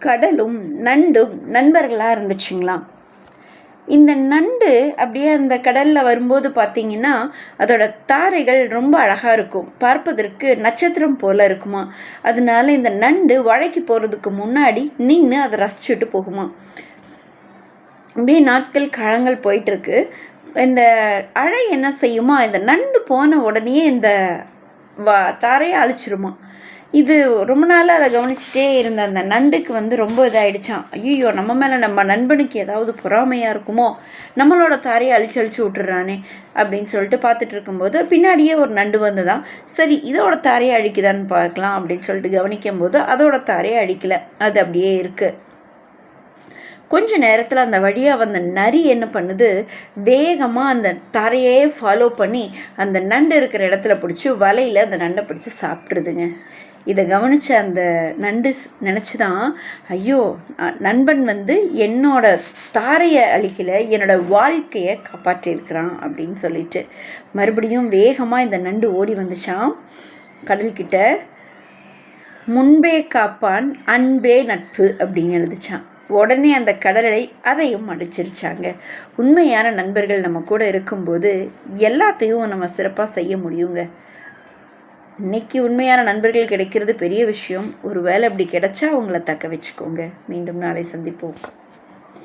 கடலும் நண்டும் நண்பர்களாக இருந்துச்சுங்களாம். இந்த நண்டு அப்படியே அந்த கடலில் வரும்போது பார்த்திங்கன்னா அதோட தாரைகள் ரொம்ப அழகாக இருக்கும், பார்ப்பதற்கு நட்சத்திரம் போல் இருக்குமா. அதனால இந்த நண்டு வழைக்கு போகிறதுக்கு முன்னாடி நின்று அதை ரசிச்சுட்டு போகுமா. அப்படியே நாட்கள் காலங்கள் போயிட்டுருக்கு. இந்த அலை என்ன செய்யுமா, இந்த நண்டு போன உடனே இந்த தாரையை அழிச்சிருமா. இது ரொம்ப நாளாக அதை கவனிச்சுட்டே இருந்த அந்த நண்டுக்கு ரொம்ப இதாகிடுச்சான். ஐயோ, நம்ம மேலே நம்ம நண்பனுக்கு ஏதாவது பொறாமையாக இருக்குமோ, நம்மளோட தாரையை அழிச்சு விட்டுறானே அப்படின்னு சொல்லிட்டு பார்த்துட்டு இருக்கும்போது பின்னாடியே ஒரு நண்டு வந்துதான். சரி, இதோட தாரையை அழிக்குதான்னு பார்க்கலாம் அப்படின்னு சொல்லிட்டு கவனிக்கும் போது அதோட தாரையை அழிக்கலை, அது அப்படியே இருக்குது. கொஞ்ச நேரத்தில் அந்த வழியாக வந்த நரி என்ன பண்ணுது, வேகமாக அந்த தாரையே ஃபாலோ பண்ணி அந்த நண்டு இருக்கிற இடத்துல பிடிச்சி வலையில் அந்த நண்டை பிடிச்சி சாப்பிட்ருதுங்க. இதை கவனித்த அந்த நண்டு நினச்சி தான், ஐயோ, நண்பன் என்னோட தாரையை அழிக்கலை, என்னோடய வாழ்க்கையை காப்பாற்றியிருக்கிறான் அப்படின்னு சொல்லிட்டு மறுபடியும் வேகமாக இந்த நண்டு ஓடி வந்துச்சான் கடல்கிட்ட. முன்பே காப்பான் அன்பே நட்பு அப்படின்னு எழுதிச்சான். உடனே அந்த கடலை அதையும் அடிச்சிருச்சாங்க. உண்மையான நண்பர்கள் நம்ம கூட இருக்கும்போது எல்லாத்தையும் நம்ம சிறப்பாக செய்ய முடியுங்க. இன்னைக்கு உண்மையான நண்பர்கள் கிடைக்கிறது பெரிய விஷயம். ஒரு வேளை அப்படி கிடைச்சா அவங்கள தக்க வச்சுக்கோங்க. மீண்டும் நாளை சந்திப்போம்.